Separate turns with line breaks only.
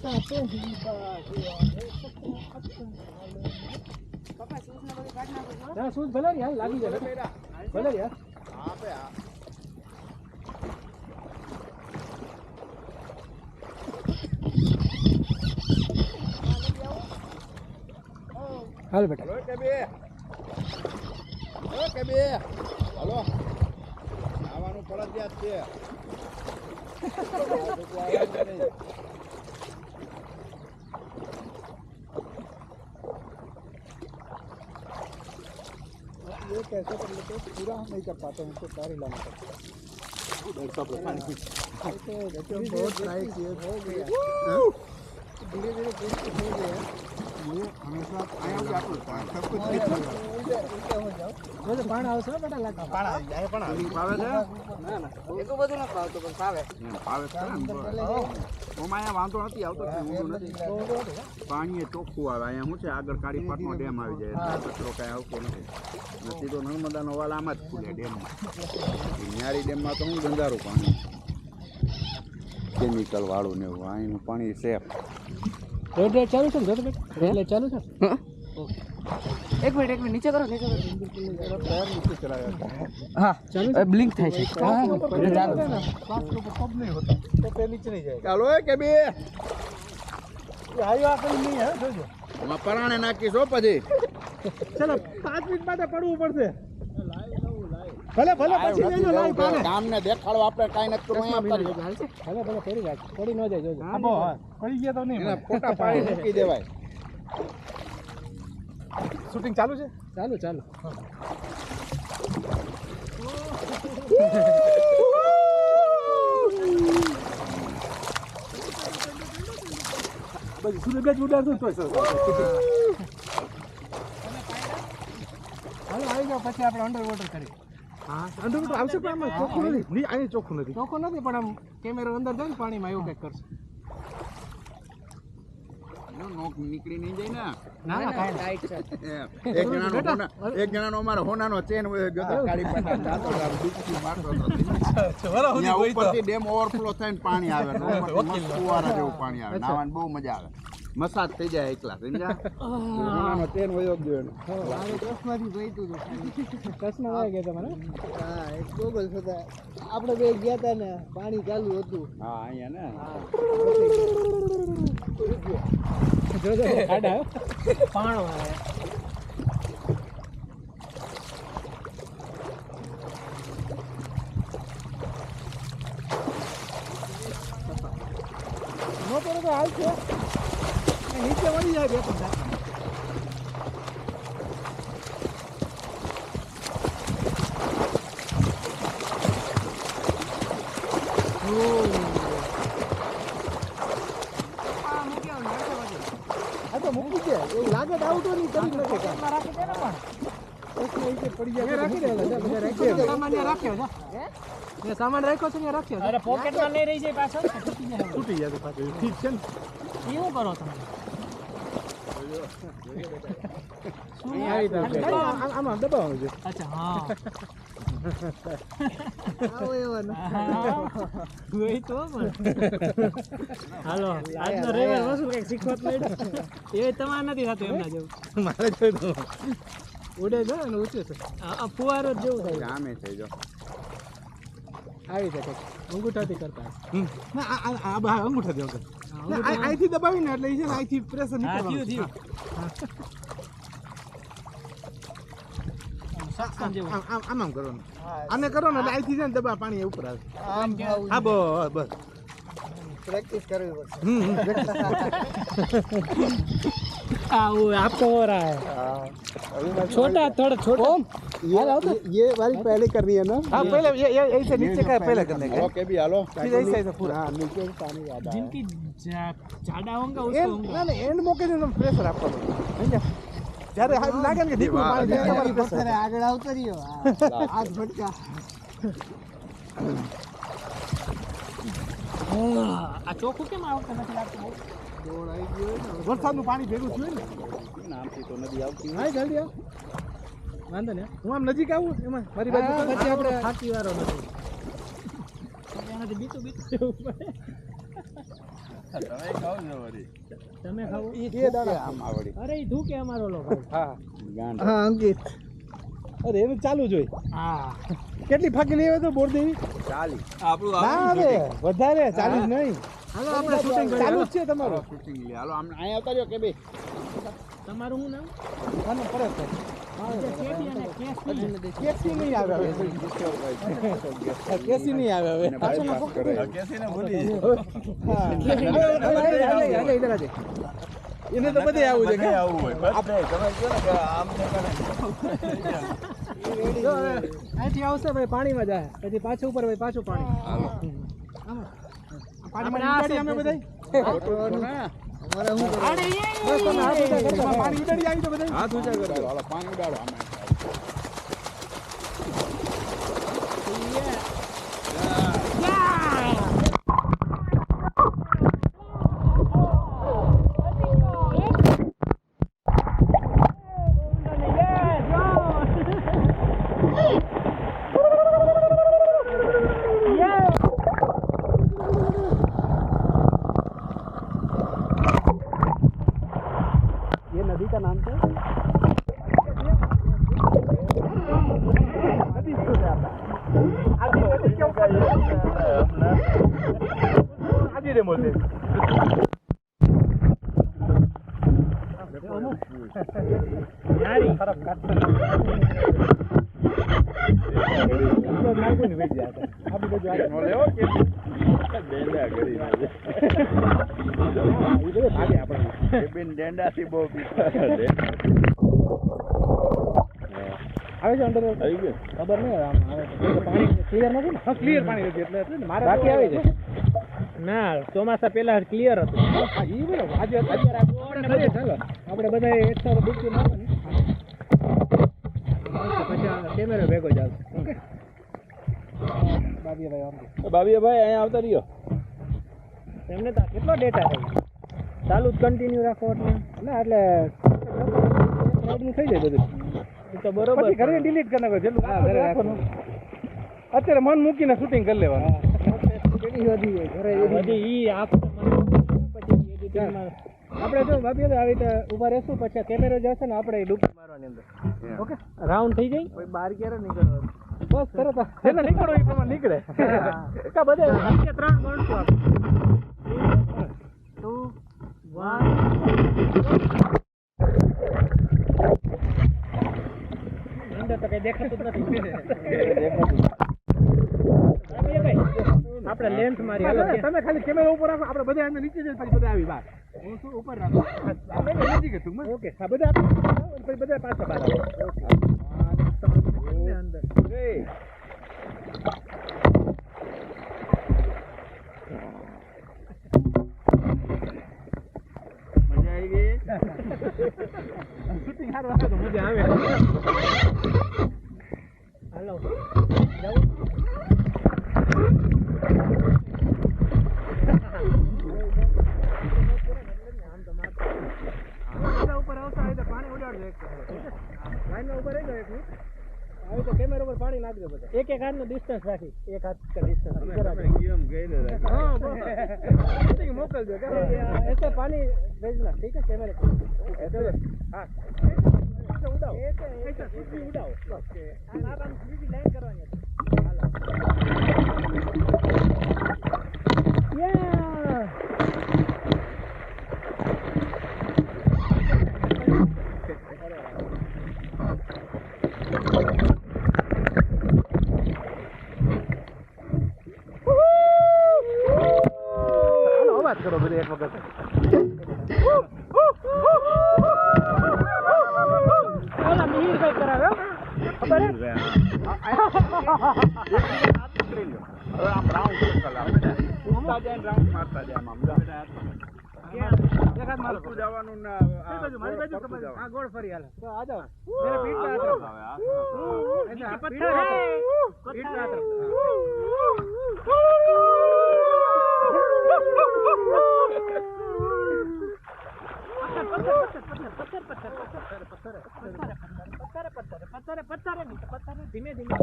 પપ્પા શૂઝ ને બધું કાઢ નાખો છો.
ના શૂઝ ભલે યાર લાગી જાય ભલે યાર.
આપે આ
હાલ બેટા.
હલો કે બે હલો આવવાનું ફરજિયાત છે.
ये कैसे कर लेते हो पूरा नहीं कर पाते हैं उनको कार हिलाना पड़ता है बहुत ट्राई किए हो गया धीरे धीरे हो गया
ये हमेशा आया हुआ आपको सब कुछ
वो पाण आवશે બેટા લાગા
પાણા જાય પણ પાવે છે
ના ના એટલું બધું ન ખાવતો પણ ભાવે.
પાવે છે ઓમાં વાંધો નથી આવતો ઊંધું નથી. પાણી એ ચોખ્ખું આવે. અહીંયા શું છે આગળ કાળી પાટનો ડેમ આવી જાય કચરો કાંઈ આવતો નથી. સીધો નર્મદાનો વાલ આમાં જ ખુલે ડેમમાં. ન્યારી ડેમમાં તો હું ગંગારું પાણી કેમિકલ વાળું ને એવું. અહીંનું પાણી સેફ.
રેડ ચાલુ છે ને જો બેટા રેડ ચાલુ છે.
એક મિનિટ નીચે કરો
पैर नीचे चला जाता है
હા ચાલુ બ્લિંક થાય છે.
सांस के ऊपर कब नहीं होता तो पैर नीचे नहीं जाएगा
ચાલો કે બે
ये हाईवा कहीं नहीं है जो
એમાં પરાણે નાખીશ હો પછી.
चलो 5 मिनट बाद પડવું પડશે ભલે ભલે પછી લેજો લાઈ પાને
ગામને દેખાડો આપણે કાંઈ નથી કરવું અહીંયા કરીએ.
ભલે ભલે પડી જાય પડી ન જાય જોજો આબો પડી ગયા તો નહીં
એના ફોટા પાડી મૂકી દેવાય.
શૂટિંગ ચાલુ છે ચાલુ ચાલુ બસ સુરે બેચ ઉડાડતો તો સર હાલો આવી જાવ પછી આપણે અંડર વોટર કરીએ હા અંડર વોટર આવશે પણ આમાં ચોખ્ખું નથી નહીં અહીં ચોખ્ખું નથી પણ આમ કેમેરો અંદર જાય ને પાણીમાં એવું કંઈક કરશે
નોક નીકળી નહીં જાય ને.
ના ના કાંઈ
ટાઈટ છે.
એક જણાનો અમારો હોનાનો ચેન કાઢી પાટા ડૂબકી મારતો હતો. ત્યાં ઉપરથી ડેમ ઓવરફ્લો થઈને પાણી આવે. મસ્ત ફુવારા જેવું પાણી આવે. નાવાની બહુ મજા આવે. મસાજ થઈ જાય એકલા સમજ્યા. હોનાનો ચેન વયો ગયો એનો.
ચશ્માથી જોઈતું હતું.
ચશ્મા વાય ગયા તમારે
હા એક ગોગલ્સ હતા. આપણે બે ગયા હતા ને પાણી ચાલુ હતું.
હા અહીંયા ને
જોજો ખાડા પાણો આવે મોટો તો હાલ છે નીચે વળી જાય બે પંદર તો મૂકી દે એવું લાગે તો આઉટ નહીં કરી નાખે કામ રાખી દે ને પણ એટલે એ પડી જાય રાખી દે બધા રાખી દે સામાન રાખ્યો છે હે એ સામાન રાખ્યો છે ને રાખ્યો છે અરે પોકેટમાં લઈ રહી છે પાછો તૂટી જાય પાછો ઠીક છે ને એવું કરો તમે આમાં દબાવવાનું છે અચ્છા હા આવો એવો ને તો પણ હાલો આજનો રવિવાર વસ્તુ કંઈક શીખવા મળ્યું એ તમારે નથી થતું એમના જેવું મારે જોયું ઉડે છે ને ઊંચે છે આ ફુવારો જ જેવું થાય
ગામે થઈ જો
આવી રીતે અંગૂઠાથી કરતા ના આ બહાર અંગૂઠા દેવો અહીંથી દબાવીને એટલે એ છે ને અહીંથી પ્રેશર નીકળવાનું આમ કરવાનું આને કરો ને એટલે અહીંથી છે ને દબા પાણી ઉપર આવે હા બસ
પ્રેક્ટિસ કરવી પડશે.
आपको हो रहा है छोटा थोड़ा छोटा ये वाली पहले करनी है ना हाँ पहले ये ऐसे नीचे का पहले करने का
ઓકે બી હાલો
फिर ऐसे ऐसे पूरा हाँ नीचे से पानी ज्यादा जिनकी ज्यादा होगा उसको ना ना एंड मौके से प्रेशर आपको समझा જ્યારે હાથ લાગે ને કે દીકરો પાણી તમારી પ્રેશર
આગળ આવતો રહ્યો હાથ ભટકા.
આ ચોખ્ખું કેમ આવતું નથી લાગતું વરસાદનું પાણી ભેગું થયું ને
નામથી તો નદી આવતી
હા જલ્દી આવ વાંધો ને હું આમ નજીક આવું એમાં મારી બાજુ પછી આપણે ખાતી વાળો નથી એનાથી બીતું બીતું જવું પડે
તમે ખાવ છો વળી.
તમે ખાવો
એ દાડા
આમાં વળી.
અરે ઈ ધૂકે અમારો લો ભાઈ
હા
ગાંઠ.
હા અંકિત
અરે એનું ચાલુ જ હોય
હા
કેટલી ફાકી લેવા તો બોરદેવી
ચાલી.
ના હવે વધારે 40 નહીં
હાલો આપણે શૂટિંગ
ચાલુ
કરીએ
જ છે તમારું
શૂટિંગ લે હાલો આમ અહીંયા આવતા રહ્યો કે બે
તમારું શું નામ
મને પડે છે
કેટી અને કેસી
કેસી નહીં આવે હવે કેસી નહીં આવે હવે
કેસીને ભૂલી
હા. એને તો બધે આવું છે કે
આવું હોય આપણે તમે કહો ને કે આમ ને કરે.
જો હવે અહીંથી આવશે ભાઈ પાણીમાં જાય પછી પાછું ઉપર ભાઈ પાછું પાણી
હાલો
પાણીમાં
આપણે આ
ઉડાડી અમે બધાય
અમારે શું કરવાનું?
બસ તમે હાથ ઊંચા કરી દો. પાણી ઉડાડી આવી તો બધાય
હાથ ઊંચા કરી દો હાલો પાણી ઉડાડો આમાં
ये नदी का नाम क्या
ડેંડાથી બહુ
આવે છે અંદર
આવી ગયું
ખબર નહીં આમ આવે છે પાણી ક્લિયર નથી ને હા ક્લિયર પાણી નથી એટલે મારે બાકી આવી છે
ના ચોમાસા પહેલા ક્લિયર હતું
હા ઈ બરાબર આજે અત્યારે આપણે બધા એકસો ડૂબકી મારવાની
પછી કેમેરો ભેગો જ આવશે
ઓકે બાબીભાઈ આમ
બાબીભાઈ અહીંયા આવતા રહ્યો
એમને તો કેટલો ડેટા છે ચાલુ જ કન્ટિન્યુ રાખો એટલે
ના એટલે રાઈડિંગ થઈ જાય બધું
એ તો બરોબર
પછી ઘરે ડિલીટ કરી નાખો જેટલું ઘરે રાખવાનું અત્યારે મન મૂકીને શૂટિંગ કરી લેવાનું
કેટલી વધી ગઈ ઘરે
બધી ઈ આખું પછી એડિટિંગમાં આપણે જો ભાભી આવી રીતે ઊભા રહેશું પછી કેમેરો જશે ને આપણે ડૂબકી મારવાની અંદર
ઓકે
રાઉન્ડ થઈ જાય
કોઈ બહાર ક્યારે નીકળવાનું
બસ તરત જેને નીકળો એ પ્રમાણે નીકળે
કા બધે વચ્ચે 3 ગણશું આપણે 2 1 અંદર તો કઈ દેખાતું જ નથી આપણે લેન્સ મારી
તમે ખાલી કેમેરા ઉપર રાખો આપણે બધા એમને નીચે જઈને પછી બધા આવી બહાર હું શું ઉપર રાખો નજીક હતું ઓકે હા બધા પછી બધા પાછા બહાર આવે
અંદર
મજા આવી ગઈ
શૂટિંગ સારું રાખે તો મજા આવે
હાલો જાઉં ઉપર આવતા હોય તો પાણી ઉડાડજો એક લાઈનમાં ઉપર રહી જાવ એક મિનિટ આવી તો કેમેરા ઉપર પાણી નાખજો બધા એક હાથનો ડિસ્ટન્સ રાખી એક હાથ का डिस्टेंस
કેમ ગઈને
हाँ शूटिंग मोकलजो ऐसे पानी भेजना ठीक है कैमरे को ऐसे हाँ ऐसे उड़ाओ ऐसे सीधी उड़ाओ आप हम सीधी लाइन करवाएंगे
વાત કરો બધે એક વખત
ઓલા મિહિર ભાઈ કરાવે ખબર હે
હવે આમ રાઉન્ડ ઉડતા જાય રાઉન્ડ મારતા જાય આમ
એક હાથ મારો
હાલતું જવાનું ને
મારી બાજુ
ફરતું જવાનું.
हाँ गोड़ फरी हाल
તો આ જાઓ મેરે પીઠ पे हाथ रखो
ऐसे पत्थर है
पीठ पे हाथ रखो
पत्थर धीमे धीमे